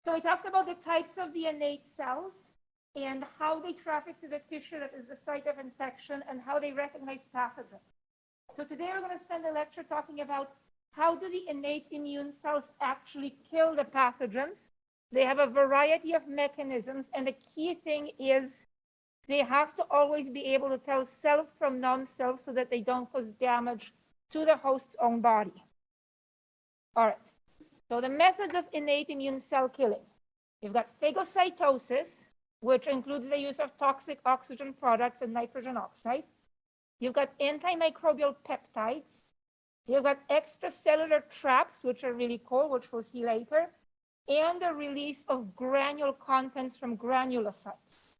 So we talked about the types of the innate cells and how they traffic to the tissue that is the site of infection and how they recognize pathogens. So today we're going to spend the lecture talking about how do the innate immune cells actually kill the pathogens. They have a variety of mechanisms, and the key thing is they have to always be able to tell self from non-self so that they don't cause damage to the host's own body. All right. So the methods of innate immune cell killing. You've got phagocytosis, which includes the use of toxic oxygen products and nitrogen oxide. You've got antimicrobial peptides. You've got extracellular traps, which are really cool, which we'll see later, and the release of granule contents from granulocytes.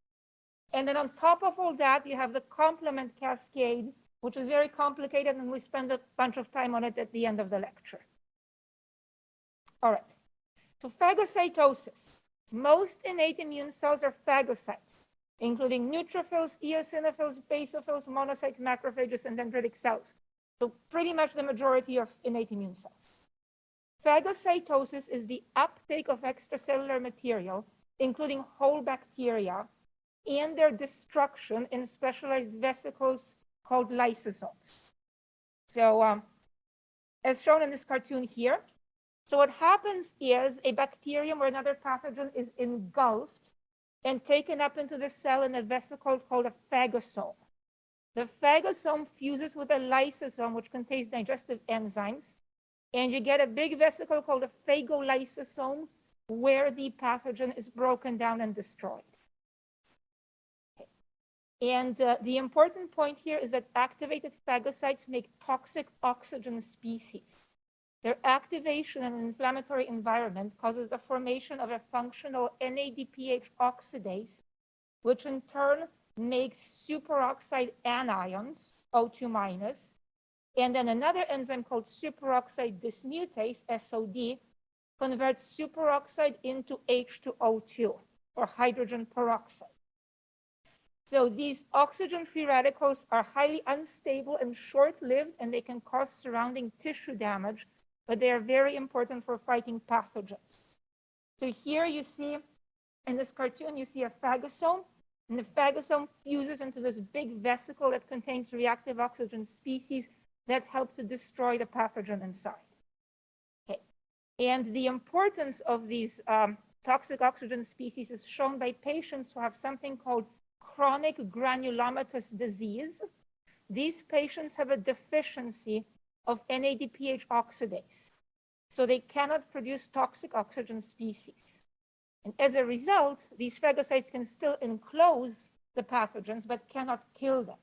And then on top of all that, you have the complement cascade, which is very complicated, and we spend a bunch of time on it at the end of the lecture. All right, so phagocytosis. Most innate immune cells are phagocytes, including neutrophils, eosinophils, basophils, monocytes, macrophages, and dendritic cells. So pretty much the majority of innate immune cells. Phagocytosis is the uptake of extracellular material, including whole bacteria, and their destruction in specialized vesicles called lysosomes. So as shown in this cartoon here, so what happens is a bacterium or another pathogen is engulfed and taken up into the cell in a vesicle called a phagosome. The phagosome fuses with a lysosome, which contains digestive enzymes, and you get a big vesicle called a phagolysosome, where the pathogen is broken down and destroyed. Okay. And the important point here is that activated phagocytes make toxic oxygen species. Their activation in an inflammatory environment causes the formation of a functional NADPH oxidase, which in turn makes superoxide anions, O2-, and then another enzyme called superoxide dismutase, SOD, converts superoxide into H2O2, or hydrogen peroxide. So these oxygen-free radicals are highly unstable and short-lived, and they can cause surrounding tissue damage, but they are very important for fighting pathogens. So here you see, in this cartoon, you see a phagosome, and the phagosome fuses into this big vesicle that contains reactive oxygen species that help to destroy the pathogen inside. Okay. And the importance of these toxic oxygen species is shown by patients who have something called chronic granulomatous disease. These patients have a deficiency of NADPH oxidase, so they cannot produce toxic oxygen species. And as a result, these phagocytes can still enclose the pathogens, but cannot kill them.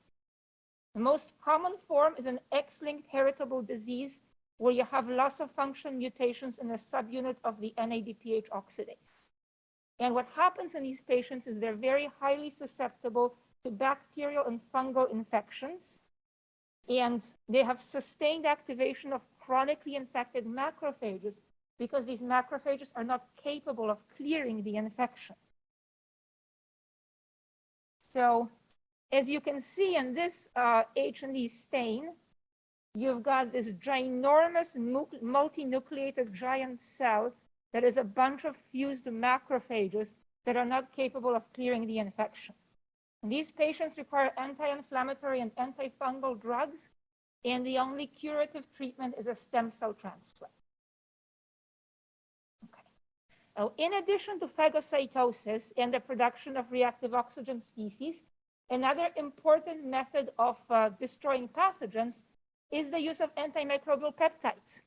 The most common form is an X-linked heritable disease where you have loss of function mutations in a subunit of the NADPH oxidase. And what happens in these patients is they're very highly susceptible to bacterial and fungal infections, and they have sustained activation of chronically infected macrophages because these macrophages are not capable of clearing the infection. So as you can see in this H&E stain, you've got this ginormous multinucleated giant cell that is a bunch of fused macrophages that are not capable of clearing the infection. And these patients require anti-inflammatory and antifungal drugs, and the only curative treatment is a stem cell transplant. Okay. Now, in addition to phagocytosis and the production of reactive oxygen species, another important method of destroying pathogens is the use of antimicrobial peptides.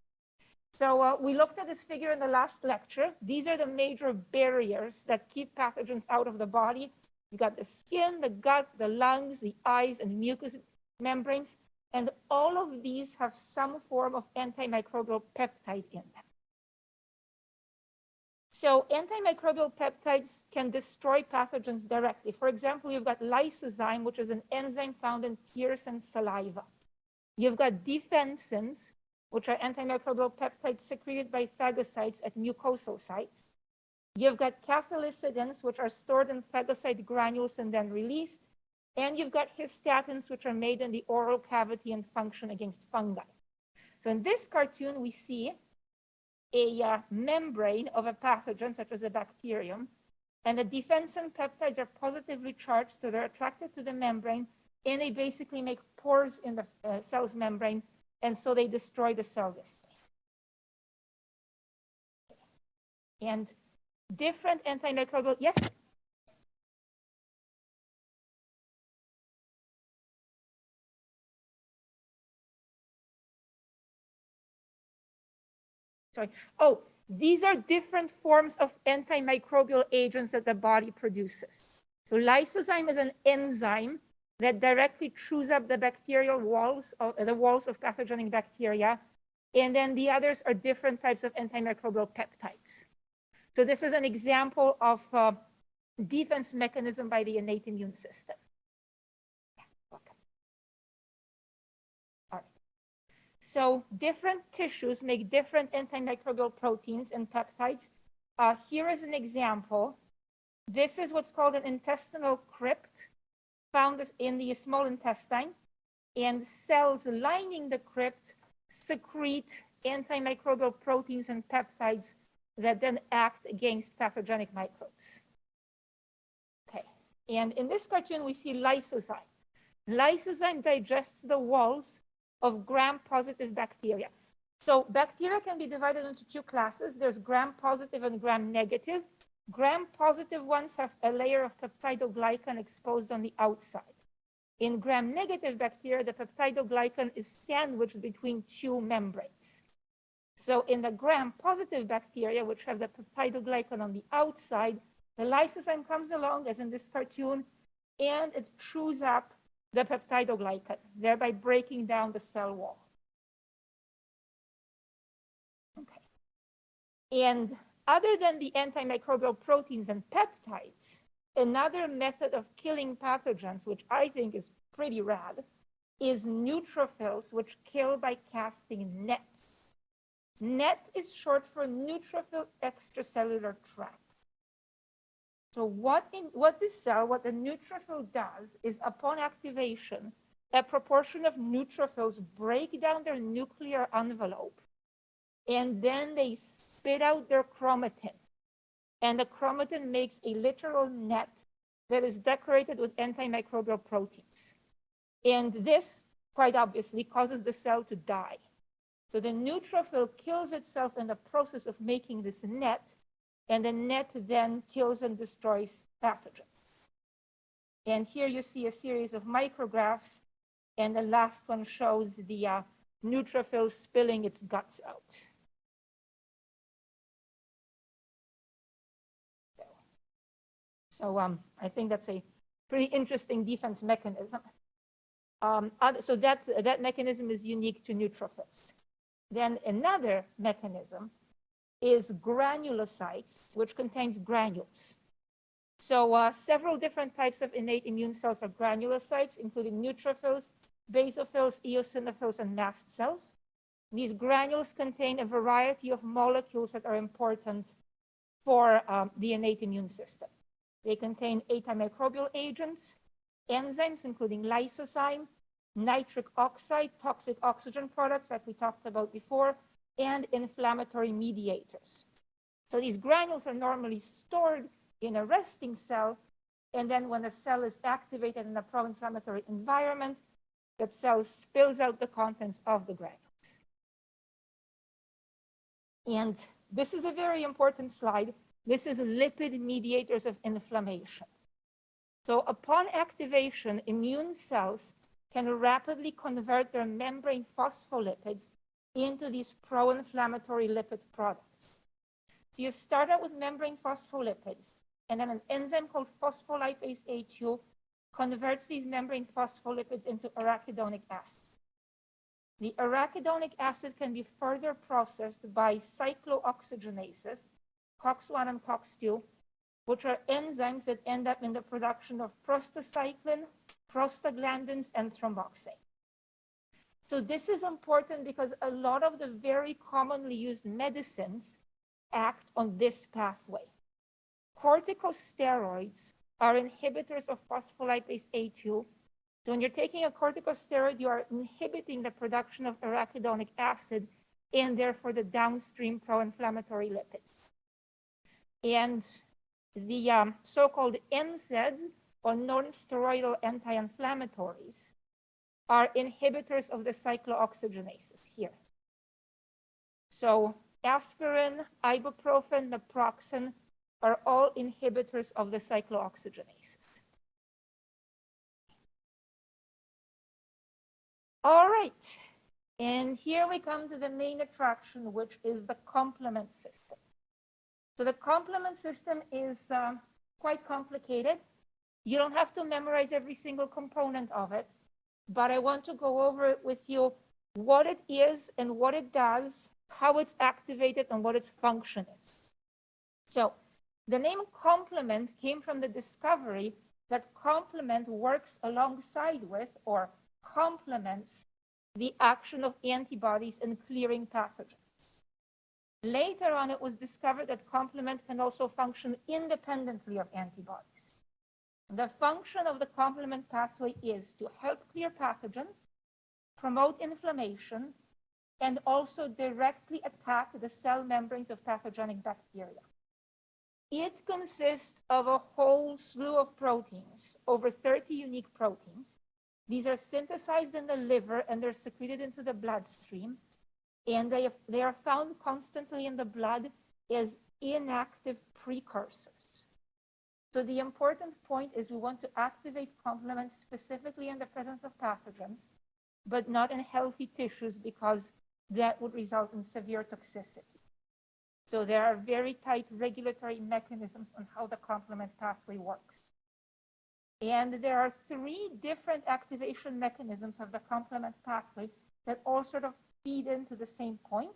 So we looked at this figure in the last lecture. These are the major barriers that keep pathogens out of the body. You've got the skin, the gut, the lungs, the eyes, and mucous membranes. And all of these have some form of antimicrobial peptide in them. So antimicrobial peptides can destroy pathogens directly. For example, you've got lysozyme, which is an enzyme found in tears and saliva. You've got defensins, which are antimicrobial peptides secreted by phagocytes at mucosal sites. You've got cathelicidins, which are stored in phagocyte granules and then released. And you've got histatins, which are made in the oral cavity and function against fungi. So in this cartoon, we see a membrane of a pathogen, such as a bacterium, and the defensin peptides are positively charged, so they're attracted to the membrane, and they basically make pores in the cell's membrane, and so they destroy the cell this way. And different antimicrobial, yes? Sorry. Oh, these are different forms of antimicrobial agents that the body produces. So lysozyme is an enzyme that directly chews up the bacterial walls, the walls of pathogenic bacteria. And then the others are different types of antimicrobial peptides. So this is an example of defense mechanism by the innate immune system. So different tissues make different antimicrobial proteins and peptides. Here is an example. This is what's called an intestinal crypt, found in the small intestine. And cells lining the crypt secrete antimicrobial proteins and peptides that then act against pathogenic microbes. Okay, and in this cartoon, we see lysozyme. Lysozyme digests the walls of gram-positive bacteria. So bacteria can be divided into two classes. There's gram-positive and gram-negative. Gram-positive ones have a layer of peptidoglycan exposed on the outside. In gram-negative bacteria, the peptidoglycan is sandwiched between two membranes. So in the gram-positive bacteria, which have the peptidoglycan on the outside, the lysozyme comes along, as in this cartoon, and it chews up the peptidoglycan, thereby breaking down the cell wall. Okay. And other than the antimicrobial proteins and peptides, another method of killing pathogens, which I think is pretty rad, is neutrophils, which kill by casting nets. Net is short for neutrophil extracellular trap. So what the neutrophil does is, upon activation, a proportion of neutrophils break down their nuclear envelope, and then they spit out their chromatin. And the chromatin makes a literal net that is decorated with antimicrobial proteins. And this, quite obviously, causes the cell to die. So the neutrophil kills itself in the process of making this net, and the net then kills and destroys pathogens. And here you see a series of micrographs, and the last one shows the neutrophil spilling its guts out. So I think that's a pretty interesting defense mechanism. So that mechanism is unique to neutrophils. Then another mechanism is granulocytes, which contains granules. So several different types of innate immune cells are granulocytes, including neutrophils, basophils, eosinophils, and mast cells. These granules contain a variety of molecules that are important for the innate immune system. They contain antimicrobial agents, enzymes, including lysozyme, nitric oxide, toxic oxygen products that we talked about before, and inflammatory mediators. So these granules are normally stored in a resting cell, and then when the cell is activated in a pro-inflammatory environment, that cell spills out the contents of the granules. And this is a very important slide. This is lipid mediators of inflammation. So upon activation, immune cells can rapidly convert their membrane phospholipids into these pro-inflammatory lipid products. So you start out with membrane phospholipids, and then an enzyme called phospholipase A2 converts these membrane phospholipids into arachidonic acid. The arachidonic acid can be further processed by cyclooxygenases, COX-1 and COX-2, which are enzymes that end up in the production of prostacyclin, prostaglandins, and thromboxane. So this is important because a lot of the very commonly used medicines act on this pathway. Corticosteroids are inhibitors of phospholipase A2. So when you're taking a corticosteroid, you are inhibiting the production of arachidonic acid, and therefore the downstream pro-inflammatory lipids. And the so-called NSAIDs, or non-steroidal anti-inflammatories, are inhibitors of the cyclooxygenases here. So aspirin, ibuprofen, naproxen are all inhibitors of the cyclooxygenases. All right, and here we come to the main attraction, which is the complement system. So the complement system is quite complicated. You don't have to memorize every single component of it, but I want to go over it with you, what it is and what it does, how it's activated, and what its function is. So the name complement came from the discovery that complement works alongside with or complements the action of antibodies in clearing pathogens. Later on, it was discovered that complement can also function independently of antibodies. The function of the complement pathway is to help clear pathogens, promote inflammation, and also directly attack the cell membranes of pathogenic bacteria. It consists of a whole slew of proteins, over 30 unique proteins. These are synthesized in the liver and they're secreted into the bloodstream. And they are found constantly in the blood as inactive precursors. So the important point is we want to activate complement specifically in the presence of pathogens, but not in healthy tissues because that would result in severe toxicity. So there are very tight regulatory mechanisms on how the complement pathway works. And there are 3 different activation mechanisms of the complement pathway that all sort of feed into the same point.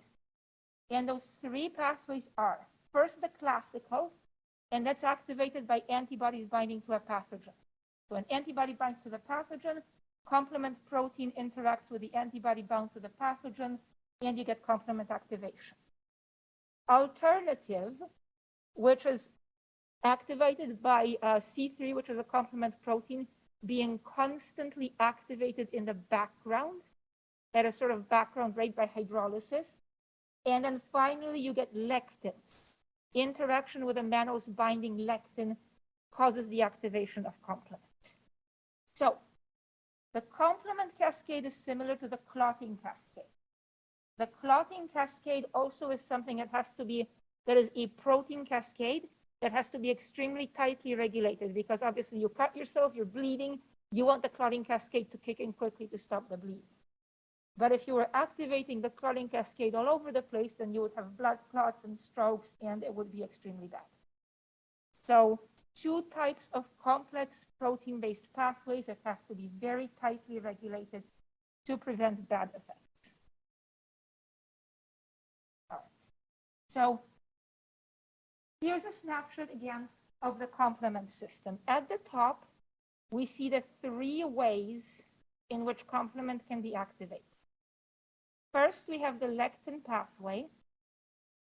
And those 3 pathways are, first, the classical, and that's activated by antibodies binding to a pathogen. So an antibody binds to the pathogen, complement protein interacts with the antibody bound to the pathogen, and you get complement activation. Alternative, which is activated by C3, which is a complement protein, being constantly activated in the background at a sort of background rate by hydrolysis. And then finally, you get lectins. Interaction with a mannose binding lectin causes the activation of complement. So the complement cascade is similar to the clotting cascade. The clotting cascade also is something that is a protein cascade that has to be extremely tightly regulated, because obviously you cut yourself, you're bleeding, you want the clotting cascade to kick in quickly to stop the bleed. But if you were activating the clotting cascade all over the place, then you would have blood clots and strokes, and it would be extremely bad. So 2 types of complex protein-based pathways that have to be very tightly regulated to prevent bad effects. All right. So here's a snapshot again of the complement system. At the top, we see the 3 ways in which complement can be activated. First, we have the lectin pathway.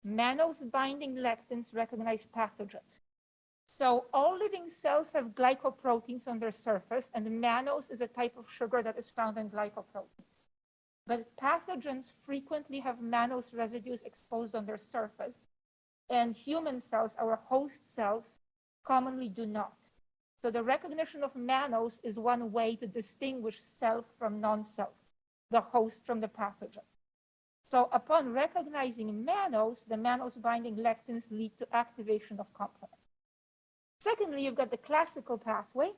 Mannose binding lectins recognize pathogens. So all living cells have glycoproteins on their surface, and mannose is a type of sugar that is found in glycoproteins. But pathogens frequently have mannose residues exposed on their surface, and human cells, our host cells, commonly do not. So the recognition of mannose is one way to distinguish self from non-self, the host from the pathogen. So upon recognizing mannose, the mannose binding lectins lead to activation of complement. Secondly, you've got the classical pathway.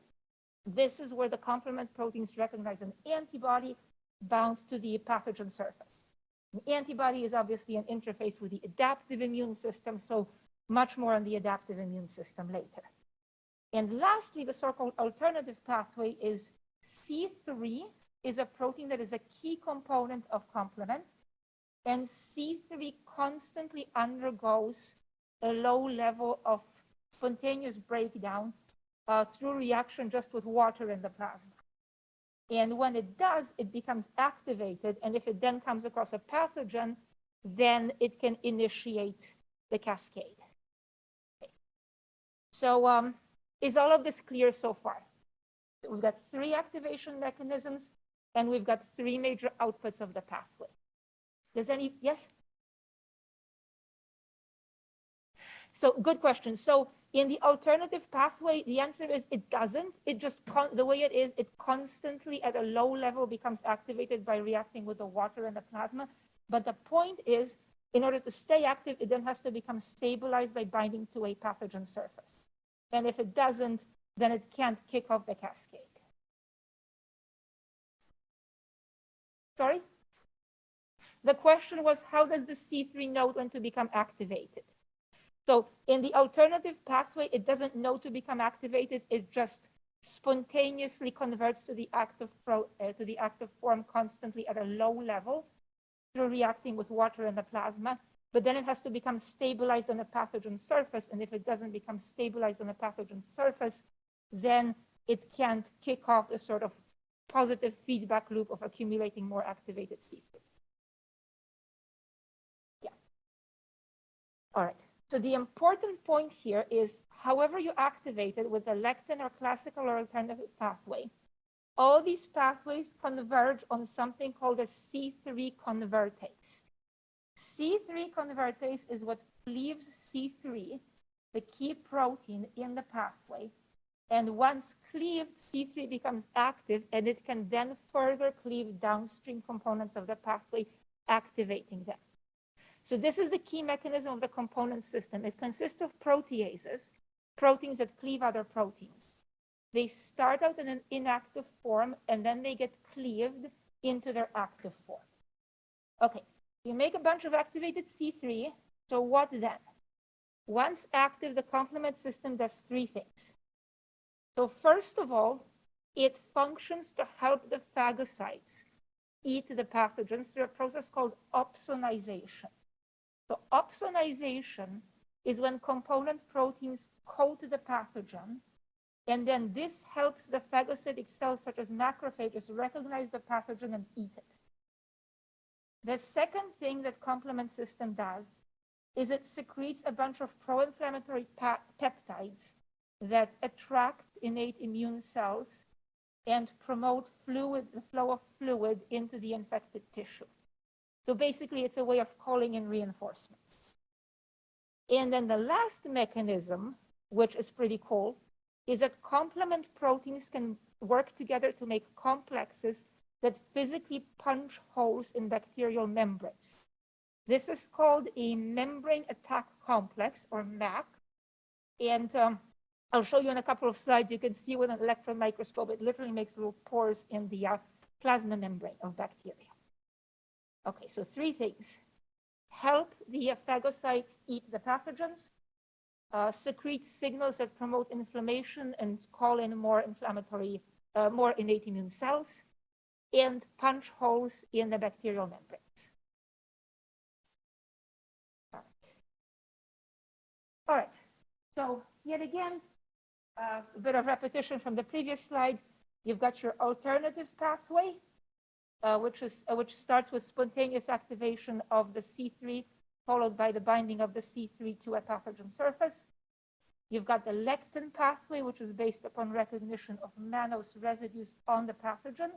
This is where the complement proteins recognize an antibody bound to the pathogen surface. An antibody is obviously an interface with the adaptive immune system, so much more on the adaptive immune system later. And lastly, the so-called alternative pathway is C3 is a protein that is a key component of complement, and C3 constantly undergoes a low level of spontaneous breakdown through reaction just with water in the plasma. And when it does, it becomes activated, and if it then comes across a pathogen, then it can initiate the cascade. Okay. So is all of this clear so far? We've got 3 activation mechanisms, and we've got 3 major outputs of the pathway. Yes? So good question. So in the alternative pathway, the answer is it doesn't. It just, the way it is, it constantly at a low level becomes activated by reacting with the water and the plasma. But the point is, in order to stay active, it then has to become stabilized by binding to a pathogen surface. And if it doesn't, then it can't kick off the cascade. Sorry? The question was, how does the C3 know when to become activated? So in the alternative pathway, it doesn't know to become activated. It just spontaneously converts to the active form constantly at a low level through reacting with water and the plasma. But then it has to become stabilized on a pathogen surface. And if it doesn't become stabilized on a pathogen surface, then it can't kick off a sort of positive feedback loop of accumulating more activated C3. Yeah. All right. So the important point here is, however you activate it with the lectin or classical or alternative pathway, all these pathways converge on something called a C3 convertase. C3 convertase is what cleaves C3, the key protein in the pathway. And once cleaved, C3 becomes active, and it can then further cleave downstream components of the pathway, activating them. So this is the key mechanism of the component system. It consists of proteases, proteins that cleave other proteins. They start out in an inactive form, and then they get cleaved into their active form. Okay, you make a bunch of activated C3, so what then? Once active, the complement system does three things. So first of all, it functions to help the phagocytes eat the pathogens through a process called opsonization. So opsonization is when component proteins coat the pathogen, and then this helps the phagocytic cells such as macrophages recognize the pathogen and eat it. The second thing that complement system does is it secretes a bunch of pro-inflammatory peptides that attract innate immune cells and promote the flow of fluid into the infected tissue. So basically, it's a way of calling in reinforcements. And then the last mechanism, which is pretty cool, is that complement proteins can work together to make complexes that physically punch holes in bacterial membranes. This is called a membrane attack complex, or MAC. And I'll show you in a couple of slides. You can see with an electron microscope, it literally makes little pores in the plasma membrane of bacteria. Okay, so three things. Help the phagocytes eat the pathogens, secrete signals that promote inflammation and call in more inflammatory, more innate immune cells, and punch holes in the bacterial membranes. All right, so yet again, a bit of repetition from the previous slide. You've got your alternative pathway, which starts with spontaneous activation of the C3, followed by the binding of the C3 to a pathogen surface. You've got the lectin pathway, which is based upon recognition of mannose residues on the pathogen.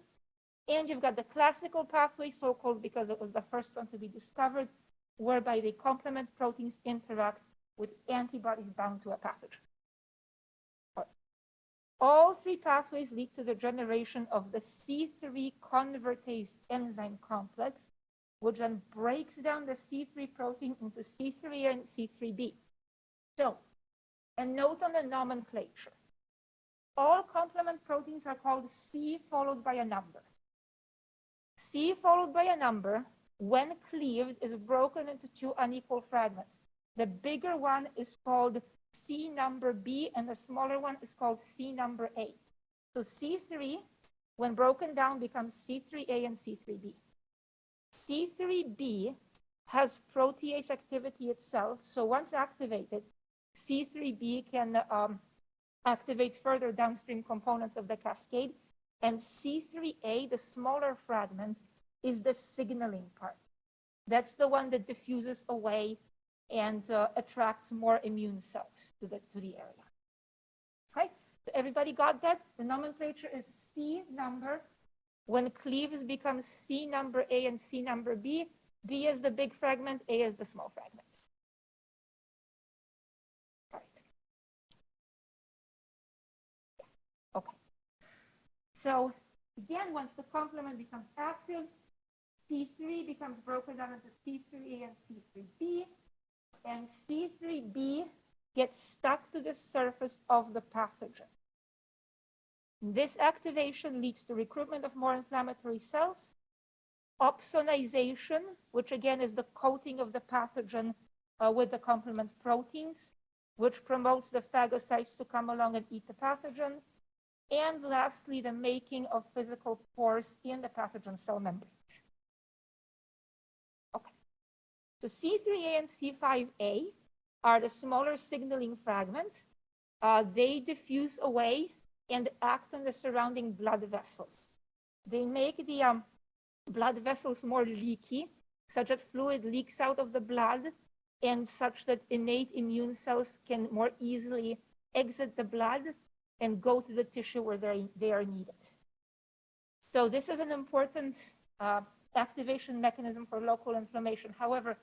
And you've got the classical pathway, so-called because it was the first one to be discovered, whereby the complement proteins interact with antibodies bound to a pathogen. All three pathways lead to the generation of the C3 convertase enzyme complex, which then breaks down the C3 protein into C3A and C3B. So, a note on the nomenclature. All complement proteins are called C followed by a number. C followed by a number, when cleaved, is broken into two unequal fragments. The bigger one is called C number B, and the smaller one is called C number A. So C3, when broken down, becomes C3A and C3B. C3B has protease activity itself, so once activated, C3B can activate further downstream components of the cascade, and C3A, the smaller fragment, is the signaling part. That's the one that diffuses away and attracts more immune cells to the area. Okay, so everybody got that? The nomenclature is C number. When cleaves becomes C number A and C number B, B is the big fragment, A is the small fragment. All right. Okay. So again, once the complement becomes active, C3 becomes broken down into C3A and C3B, and C3B gets stuck to the surface of the pathogen. This activation leads to recruitment of more inflammatory cells, opsonization, which again is the coating of the pathogen with the complement proteins, which promotes the phagocytes to come along and eat the pathogen, and lastly, the making of physical pores in the pathogen cell membranes. Okay, so C3A and C5A are the smaller signaling fragments. They diffuse away and act on the surrounding blood vessels. They make the blood vessels more leaky, such that fluid leaks out of the blood and such that innate immune cells can more easily exit the blood and go to the tissue where they are needed. So this is an important activation mechanism for local inflammation. However,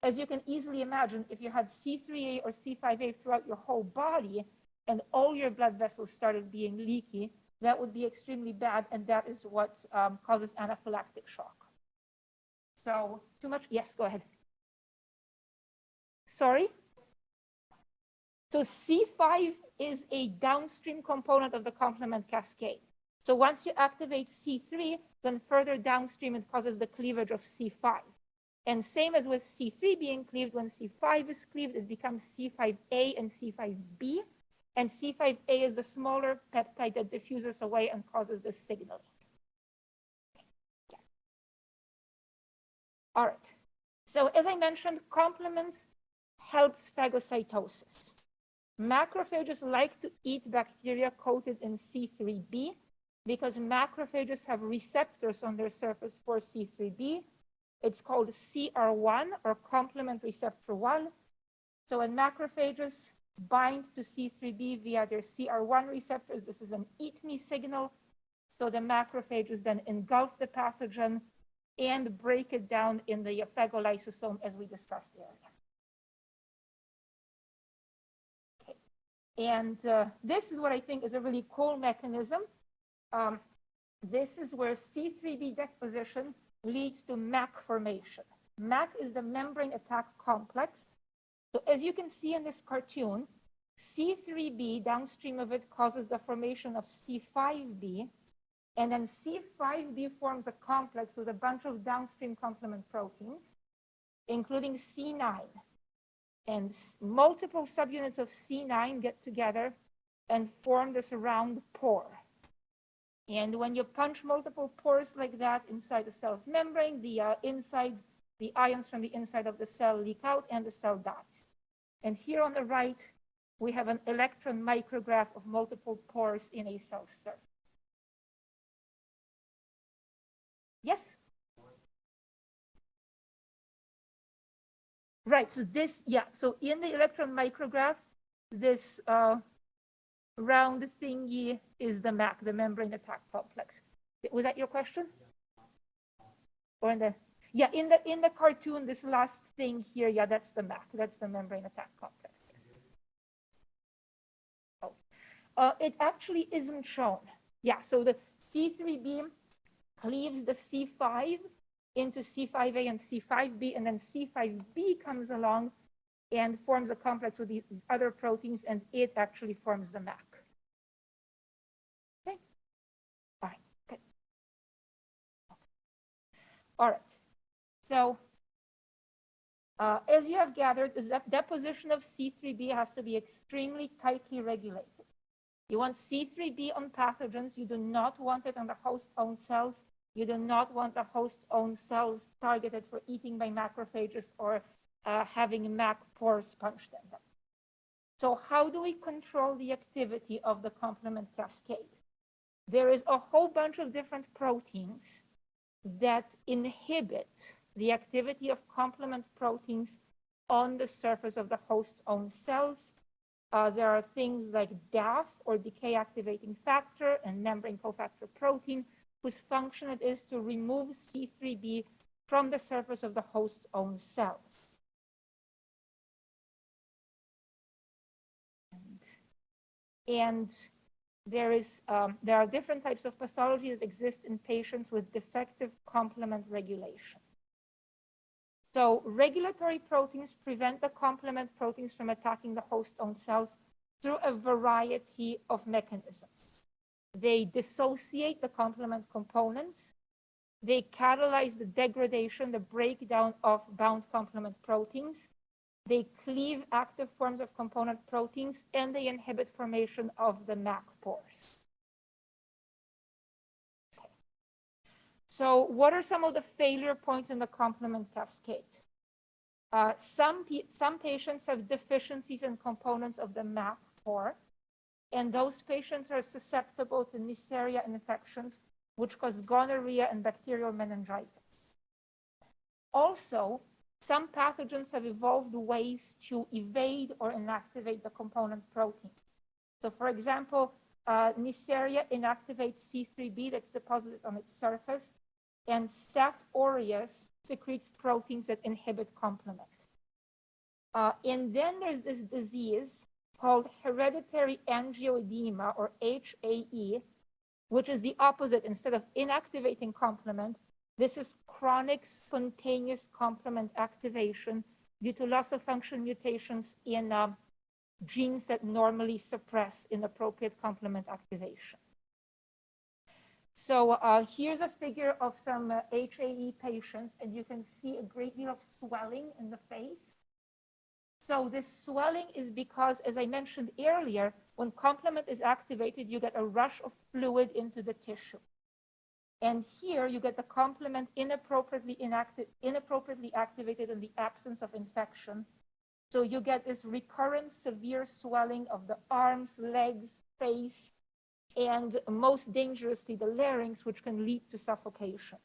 as you can easily imagine, if you had C3A or C5A throughout your whole body and all your blood vessels started being leaky, that would be extremely bad, and that is what causes anaphylactic shock. So too much? Yes, go ahead. Sorry? So C5 is a downstream component of the complement cascade. So once you activate C3, then further downstream it causes the cleavage of C5. And same as with C3 being cleaved, when C5 is cleaved, it becomes C5A and C5B. And C5A is the smaller peptide that diffuses away and causes this signaling. Yeah. All right. So as I mentioned, complements helps phagocytosis. Macrophages like to eat bacteria coated in C3b because macrophages have receptors on their surface for C3b. It's called CR1 or complement receptor 1. So when macrophages bind to C3b via their CR1 receptors, this is an eat me signal. So the macrophages then engulf the pathogen and break it down in the phagolysosome as we discussed earlier. Okay. And this is what I think is a really cool mechanism. This is where C3b deposition leads to MAC formation. MAC is the membrane attack complex. So as you can see in this cartoon, C3b downstream of it causes the formation of C5b, and then C5b forms a complex with a bunch of downstream complement proteins, including C9. And multiple subunits of C9 get together and form this round pore. And when you punch multiple pores like that inside the cell's membrane, the ions from the inside of the cell leak out and the cell dies. And here on the right, we have an electron micrograph of multiple pores in a cell surface. Yes? Right, so this, yeah, so in the electron micrograph, this round thingy is the MAC, the membrane attack complex. Was that your question? Or in the, yeah, in the cartoon, this last thing here, yeah, that's the MAC, that's the membrane attack complex. Oh, it actually isn't shown. Yeah, so the C3b cleaves the C5 into C5a and C5b, and then C5b comes along and forms a complex with these other proteins, and it actually forms the MAC. Okay. All right. Okay. All right. So as you have gathered, is that deposition of C3b has to be extremely tightly regulated. You want C3b on pathogens. You do not want it on the host's own cells. You do not want the host's own cells targeted for eating by macrophages or having MAC pores punched in them. So how do we control the activity of the complement cascade? There is a whole bunch of different proteins that inhibit the activity of complement proteins on the surface of the host's own cells. There are things like DAF, or decay activating factor, and membrane cofactor protein, whose function it is to remove C3b from the surface of the host's own cells. And there are different types of pathology that exist in patients with defective complement regulation. So regulatory proteins prevent the complement proteins from attacking the host's own cells through a variety of mechanisms. They dissociate the complement components. They catalyze the degradation, the breakdown of bound complement proteins. They cleave active forms of component proteins, and they inhibit formation of the MAC pores. So what are some of the failure points in the complement cascade? Some patients have deficiencies in components of the MAC pore, and those patients are susceptible to Neisseria infections, which cause gonorrhea and bacterial meningitis. Also, some pathogens have evolved ways to evade or inactivate the component proteins. So for example, Neisseria inactivates C3b that's deposited on its surface, and Staph aureus secretes proteins that inhibit complement. And then there's this disease called hereditary angioedema, or HAE, which is the opposite. Instead of inactivating complement, this is chronic spontaneous complement activation due to loss of function mutations in genes that normally suppress inappropriate complement activation. So here's a figure of some HAE patients, and you can see a great deal of swelling in the face. So this swelling is because, as I mentioned earlier, when complement is activated, you get a rush of fluid into the tissue. And here you get the complement inappropriately activated in the absence of infection. So you get this recurrent severe swelling of the arms, legs, face, and most dangerously the larynx, which can lead to suffocation.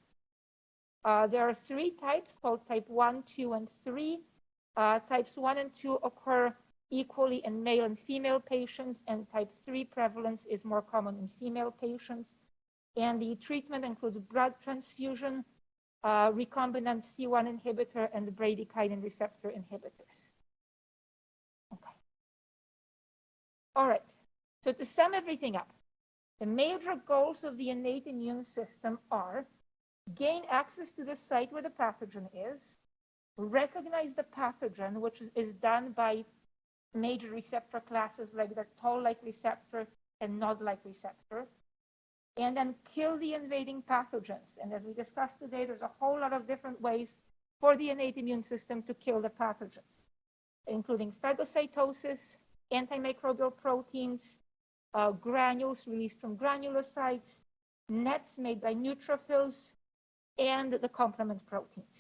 There are three types called type 1, 2, and 3. Types 1 and 2 occur equally in male and female patients, and type 3 prevalence is more common in female patients. And the treatment includes blood transfusion, recombinant C1 inhibitor, and the bradykinin receptor inhibitors. Okay. All right. So to sum everything up, the major goals of the innate immune system are gain access to the site where the pathogen is, recognize the pathogen, which is done by major receptor classes like the toll-like receptor and nod-like receptor, and then kill the invading pathogens. And as we discussed today, there's a whole lot of different ways for the innate immune system to kill the pathogens, including phagocytosis, antimicrobial proteins, granules released from granulocytes, nets made by neutrophils, and the complement proteins.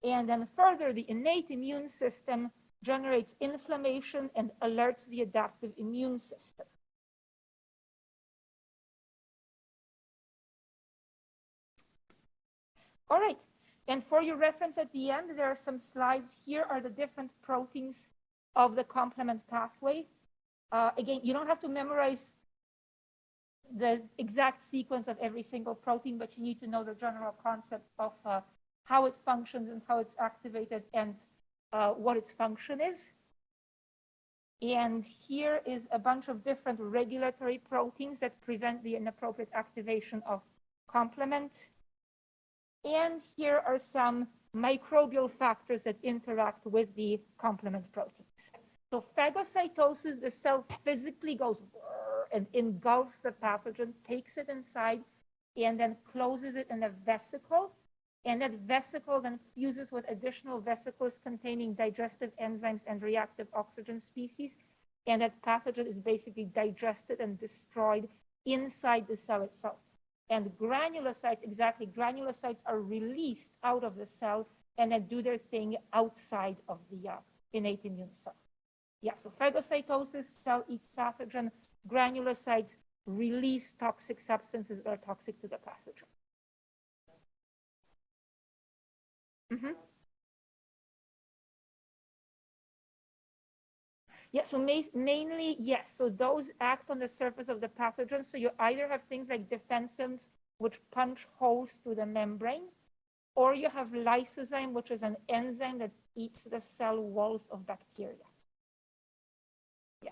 And then further, the innate immune system generates inflammation and alerts the adaptive immune system. All right, and for your reference at the end, there are some slides. Here are the different proteins of the complement pathway. Again, you don't have to memorize the exact sequence of every single protein, but you need to know the general concept of how it functions and how it's activated and what its function is. And here is a bunch of different regulatory proteins that prevent the inappropriate activation of complement. And here are some microbial factors that interact with the complement proteins. So phagocytosis, the cell physically goes and engulfs the pathogen, takes it inside, and then closes it in a vesicle. And that vesicle then fuses with additional vesicles containing digestive enzymes and reactive oxygen species. And that pathogen is basically digested and destroyed inside the cell itself. And granulocytes, exactly, granulocytes are released out of the cell and then do their thing outside of the innate immune cell. Yeah, so phagocytosis, cell eats pathogen, granulocytes release toxic substances that are toxic to the pathogen. Mm-hmm. Yeah, so mainly, yes. So those act on the surface of the pathogen. So you either have things like defensins, which punch holes through the membrane, or you have lysozyme, which is an enzyme that eats the cell walls of bacteria. Yeah.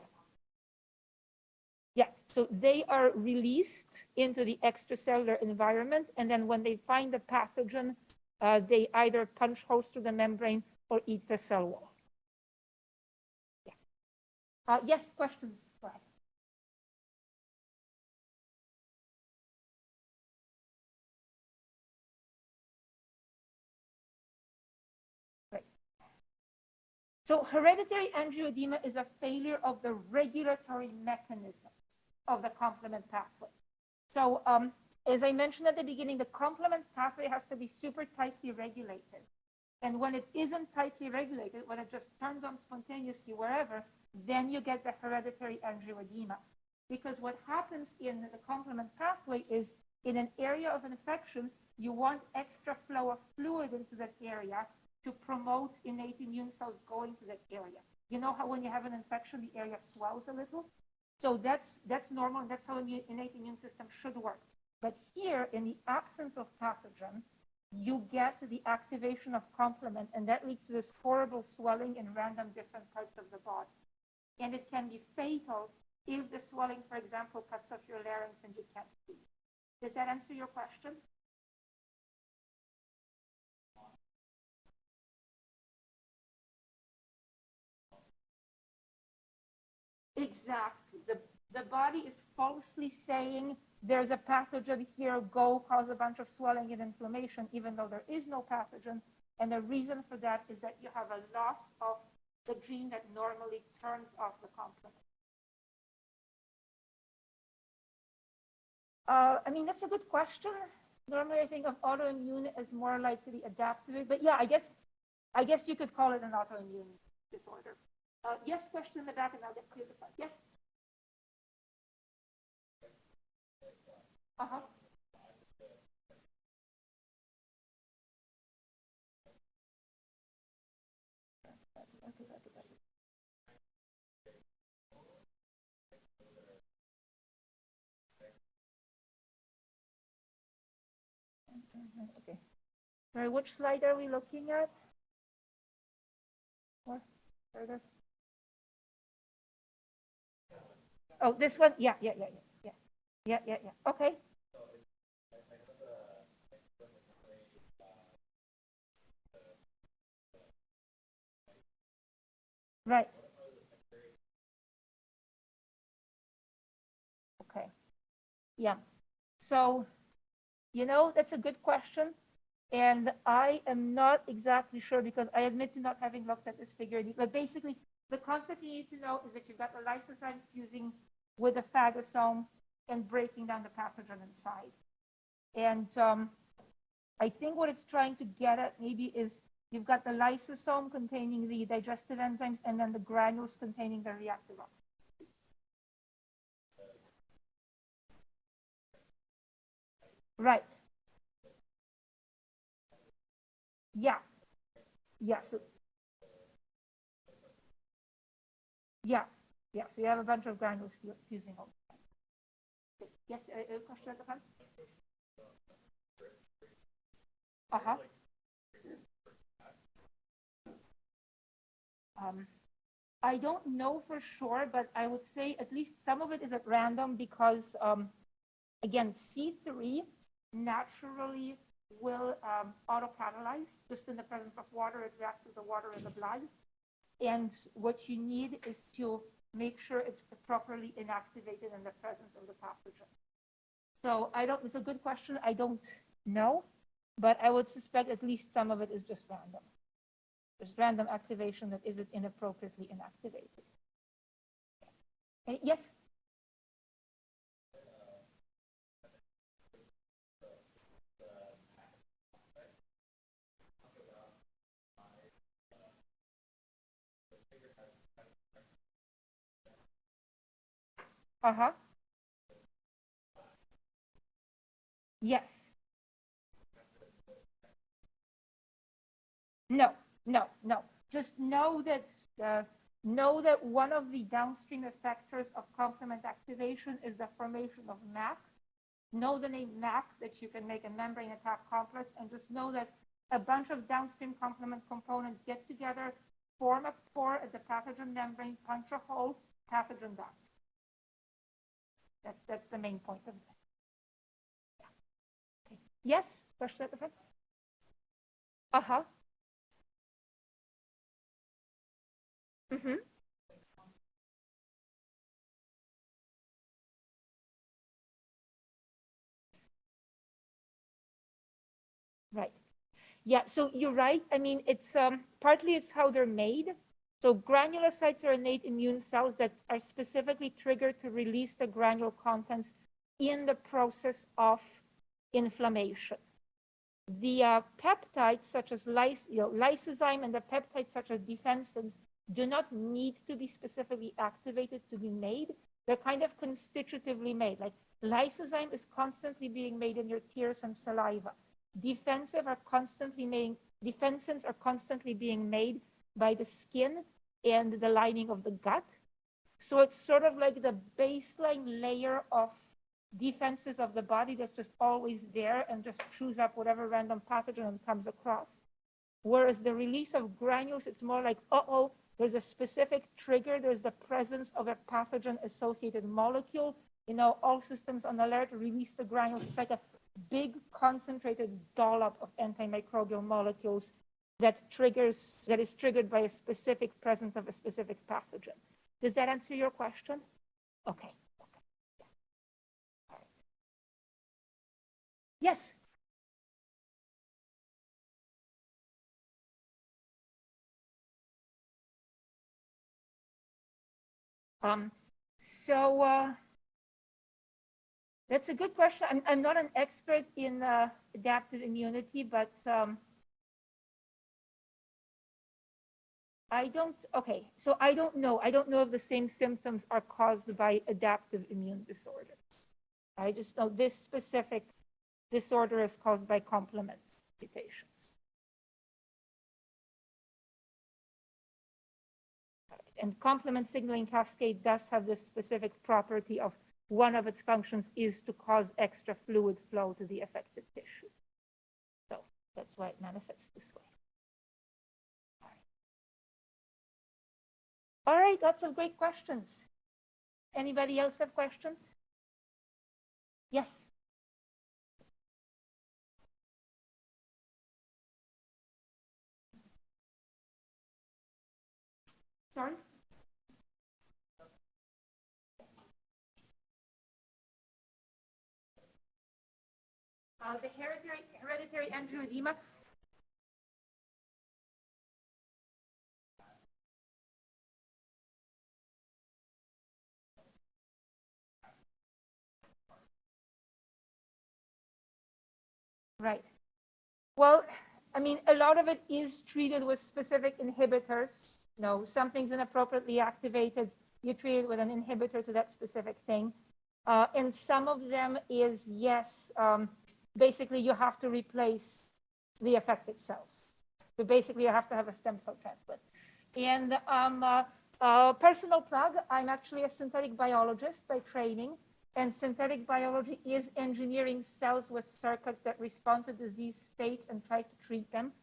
Yeah, so they are released into the extracellular environment, and then when they find the pathogen, they either punch holes through the membrane or eat the cell wall. Yeah. Yes, questions? Go ahead. Right. So hereditary angioedema is a failure of the regulatory mechanism of the complement pathway. So as I mentioned at the beginning, the complement pathway has to be super tightly regulated. And when it isn't tightly regulated, when it just turns on spontaneously wherever, then you get the hereditary angioedema. Because what happens in the complement pathway is in an area of infection, you want extra flow of fluid into that area to promote innate immune cells going to that area. You know how when you have an infection, the area swells a little? So that's normal, and that's how innate immune system should work. But here, in the absence of pathogen, you get the activation of complement, and that leads to this horrible swelling in random different parts of the body. And it can be fatal if the swelling, for example, cuts off your larynx and you can't breathe. Does that answer your question? Exactly. The body is falsely saying there's a pathogen here, go cause a bunch of swelling and inflammation, even though there is no pathogen. And the reason for that is that you have a loss of the gene that normally turns off the complement. I mean, that's a good question. Normally, I think of autoimmune as more like the adaptive, but yeah, I guess you could call it an autoimmune disorder. Yes, question in the back, and I'll get clear the front. Yes. Uh-huh. Okay. Sorry, which slide are we looking at? What? Further? Oh, this one? Yeah. Okay. Right. Okay. Yeah. So, that's a good question. And I am not exactly sure because I admit to not having looked at this figure. But basically, the concept you need to know is that you've got the lysozyme fusing with the phagosome and breaking down the pathogen inside. And I think what it's trying to get at maybe is you've got the lysosome containing the digestive enzymes and then the granules containing the reactive oxygen. Right. Yeah. Yeah. So yeah. So you have a bunch of granules fusing over. Yes, a question at the front? Uh-huh. I don't know for sure, but I would say at least some of it is at random because, again, C3 naturally will autocatalyze just in the presence of water. It reacts with the water in the blood. And what you need is to make sure it's properly inactivated in the presence of the pathogen. So it's a good question. I don't know, but I would suspect at least some of it is just random. There's random activation that isn't inappropriately inactivated. Yes? Uh-huh. Yes. No. Just know that one of the downstream effectors of complement activation is the formation of MAC. Know the name MAC, that you can make a membrane attack complex, and just know that a bunch of downstream complement components get together, form a pore at the pathogen membrane, punch a hole, pathogen dies. That's the main point of this. Yeah. Okay. Yes? Question at the front? Uh-huh. Mm-hmm. Right. Yeah, so you're right. I mean, it's partly it's how they're made. So granulocytes are innate immune cells that are specifically triggered to release the granule contents in the process of inflammation. The peptides such as lysozyme and the peptides such as defensins do not need to be specifically activated to be made. They're kind of constitutively made. Like lysozyme is constantly being made in your tears and saliva. Defensins are constantly being made by the skin and the lining of the gut. So it's sort of like the baseline layer of defenses of the body that's just always there and just chews up whatever random pathogen comes across. Whereas the release of granules, it's more like, uh-oh, there's a specific trigger. There's the presence of a pathogen-associated molecule. You know, all systems on alert, release the granules. It's like a big concentrated dollop of antimicrobial molecules that is triggered by a specific presence of a specific pathogen. Does that answer your question? Okay. Yeah. All right. Yes. So that's a good question. I'm not an expert in adaptive immunity, but I don't know. I don't know if the same symptoms are caused by adaptive immune disorders. I just know this specific disorder is caused by complement mutations. And complement signaling cascade does have this specific property of one of its functions is to cause extra fluid flow to the affected tissue. So that's why it manifests this way. All right, lots of great questions. Anybody else have questions? Yes. Sorry? The hereditary angioedema. Right. Well, I mean, a lot of it is treated with specific inhibitors. You know, something's inappropriately activated, you treat it with an inhibitor to that specific thing. And some of them is, yes, basically you have to replace the affected cells. So basically you have to have a stem cell transplant. And personal plug, I'm actually a synthetic biologist by training. And synthetic biology is engineering cells with circuits that respond to disease states and try to treat them.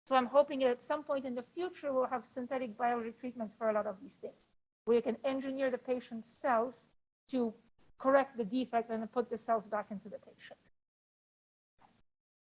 So I'm hoping that at some point in the future, we'll have synthetic biology treatments for a lot of these things, where you can engineer the patient's cells to correct the defect and then put the cells back into the patient.